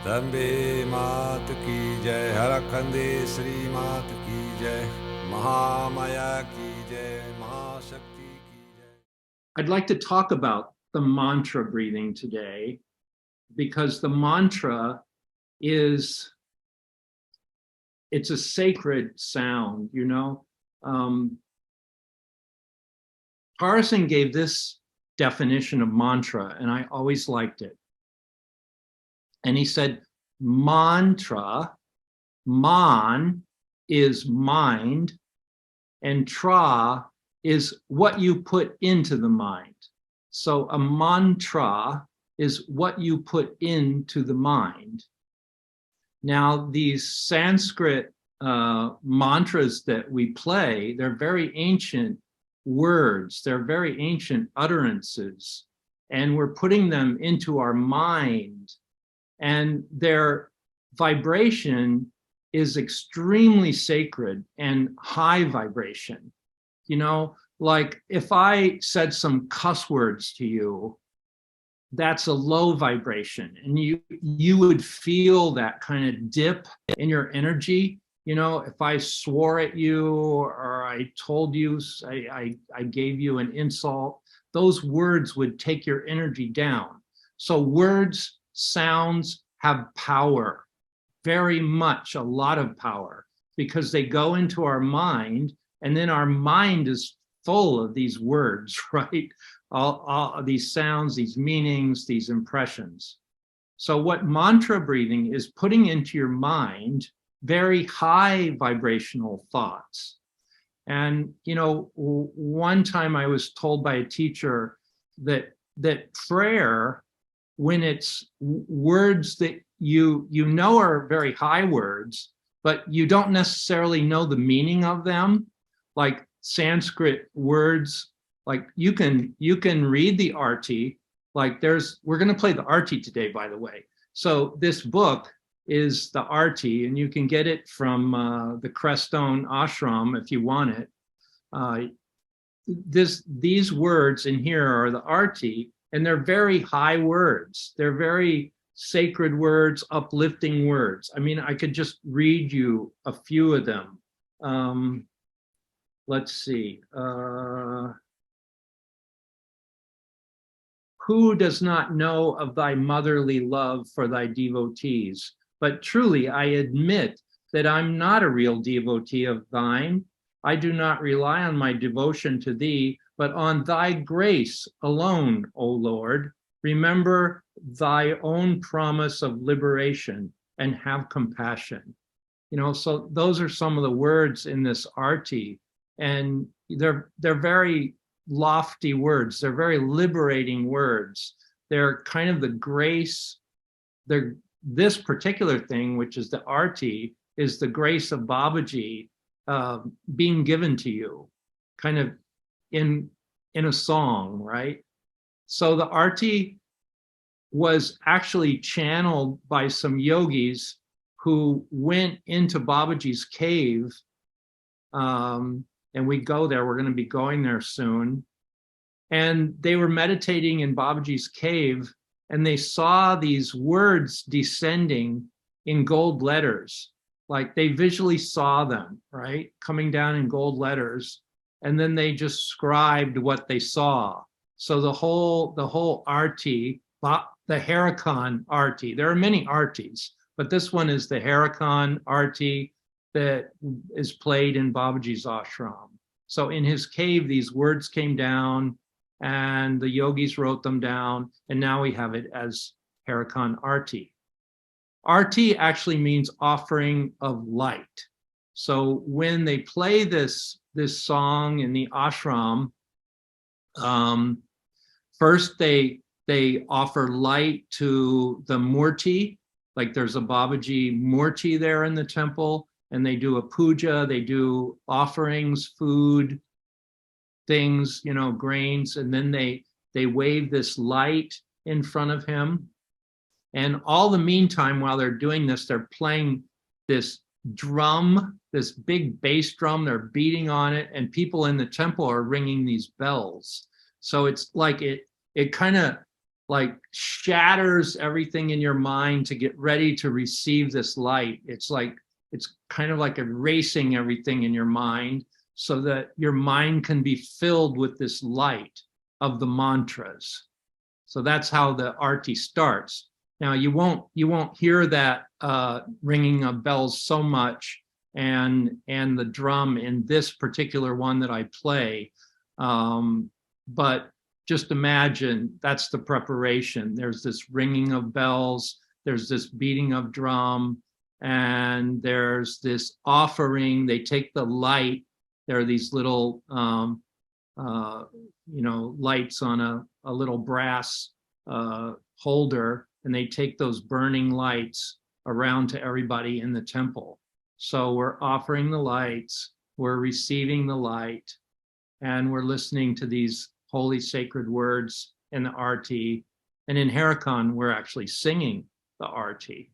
Dambe Mat ki jai, Harakhande Sri Mat ki jai, Mahamaya ki jai, Mahashakti ki jai. I'd like to talk about the mantra breathing today because the mantra is it's a sacred sound, you know. Tara gave this definition of mantra, and I always liked it. And he said, mantra, man is mind, and tra is what you put into the mind. So a mantra is what you put into the mind. Now, these Sanskrit mantras that we play, they're very ancient words, they're very ancient utterances, and we're putting them into our mind. And their vibration is extremely sacred and high vibration. You know, like if I said some cuss words to you, that's a low vibration, and you would feel that kind of dip in your energy. You know, if I swore at you or I told you, I gave you an insult, those words would take your energy down. So words, sounds have power, very much, a lot of power, because they go into our mind, and then our mind is full of these words, right? All these sounds, these meanings, these impressions. So what mantra breathing is putting into your mind very high vibrational thoughts. And, you know, one time I was told by a teacher that prayer, when it's words that you know are very high words, but you don't necessarily know the meaning of them, like Sanskrit words, like you can read the arti, like we're going to play the arti today, by the way. So this book is the arti, and you can get it from the Crestone Ashram if you want it. These words in here are the arti, and they're very high words. They're very sacred words, uplifting words. I mean, I could just read you a few of them. Let's see. Who does not know of thy motherly love for thy devotees? But truly, I admit that I'm not a real devotee of thine. I do not rely on my devotion to thee, but on thy grace alone, O Lord. Remember thy own promise of liberation and have compassion. You know, so those are some of the words in this arti, and they're very lofty words. They're very liberating words. They're kind of the grace. They're this particular thing, which is the arti, is the grace of Babaji being given to you, kind of in a song, right? So the arti was actually channeled by some yogis who went into Babaji's cave. And we go there, we're going to be going there soon. And they were meditating in Babaji's cave, and they saw these words descending in gold letters. Like they visually saw them, right? Coming down in gold letters. And then they just scribed what they saw. So the whole arti, the Harakan arti, there are many artis, but this one is the Harakan arti that is played in Babaji's ashram. So in his cave, these words came down, and the yogis wrote them down, and now we have it as Harakan arti. Arti actually means offering of light. So when they play this song in the ashram, first they offer light to the murti, like there's a Babaji murti there in the temple, and they do a puja, they do offerings, food, things, you know, grains, and then they wave this light in front of him. And all the meantime, while they're doing this, they're playing this drum, this big bass drum, they're beating on it, and people in the temple are ringing these bells. So it's like it kind of like shatters everything in your mind to get ready to receive this light. It's kind of like erasing everything in your mind so that your mind can be filled with this light of the mantras. So that's how the arti starts. Now you won't hear that ringing of bells so much and the drum in this particular one that I play, but just imagine that's the preparation. There's this ringing of bells, there's this beating of drum, and there's this offering. They take the light. There are these little, lights on a little brass holder, and they take those burning lights around to everybody in the temple. So we're offering the lights, we're receiving the light, and we're listening to these holy sacred words in the arti. And in Harikan, we're actually singing the arti.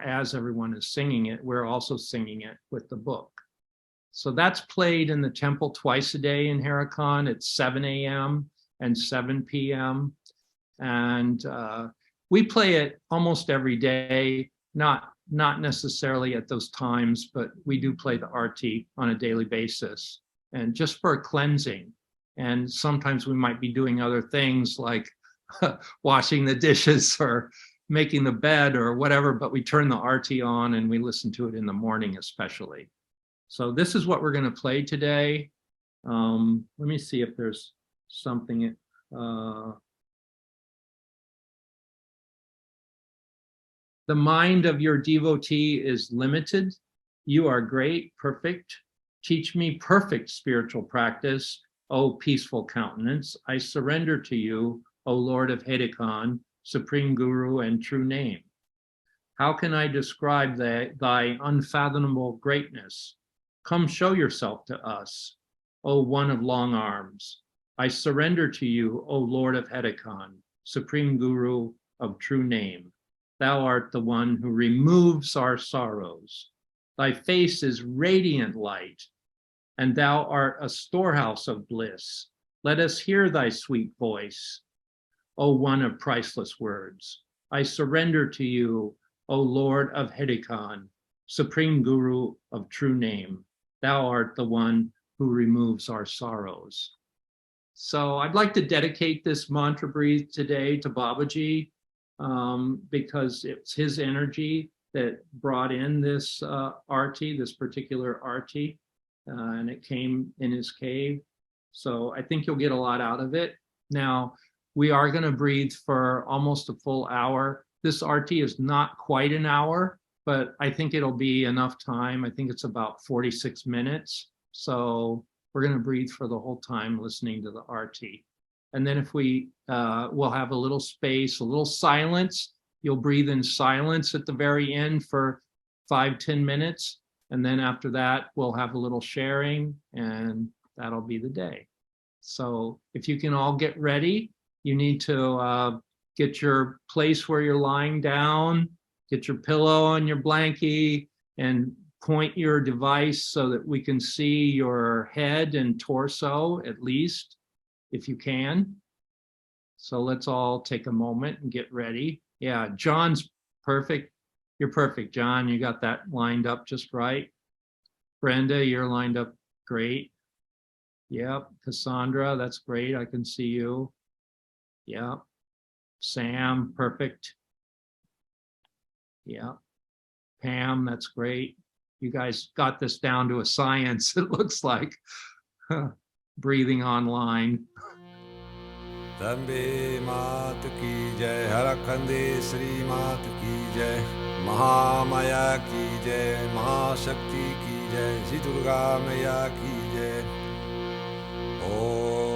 As everyone is singing it, we're also singing it with the book. So that's played in the temple twice a day in Harikan at 7 a.m. and 7 p.m. And we play it almost every day, not necessarily at those times, but we do play the arti on a daily basis, and just for cleansing. And sometimes we might be doing other things like washing the dishes or making the bed or whatever, but we turn the arti on and we listen to it in the morning especially. So this is what we're going to play today. Let me see if there's something. The mind of your devotee is limited. You are great, perfect. Teach me perfect spiritual practice, O peaceful countenance. I surrender to you, O Lord of Hedikan, Supreme Guru and true name. How can I describe thy unfathomable greatness? Come show yourself to us, O one of long arms. I surrender to you, O Lord of Hedikan, Supreme Guru of true name. Thou art the one who removes our sorrows. Thy face is radiant light, and thou art a storehouse of bliss. Let us hear thy sweet voice, O one of priceless words. I surrender to you, O Lord of Hedikan, Supreme Guru of true name. Thou art the one who removes our sorrows. So I'd like to dedicate this mantra breathe today to Babaji, because it's his energy that brought in this arti, this particular arti, and it came in his cave. So I think you'll get a lot out of it. Now, we are going to breathe for almost a full hour. This arti is not quite an hour, but I think it'll be enough time. I think it's about 46 minutes. So we're going to breathe for the whole time listening to the arti. And then if we'll have a little space, a little silence. You'll breathe in silence at the very end for 5-10 minutes. And then after that, we'll have a little sharing, and that'll be the day. So if you can all get ready, you need to get your place where you're lying down, get your pillow on your blankie, and point your device so that we can see your head and torso at least, if you can. So let's all take a moment and get ready. Yeah, John's perfect. You're perfect, John. You got that lined up just right. Brenda, you're lined up great. Yep. Cassandra, that's great. I can see you. Yep. Sam, perfect. Yeah. Pam, that's great. You guys got this down to a science, it looks like. Breathing online. Dambe Mat Ki Jai, Harakhande Sri Mat Ki Jai, Mahamaya Ki Jai, Mahashakti Ki Jai, Shri Durga Maya Ki Jai. Om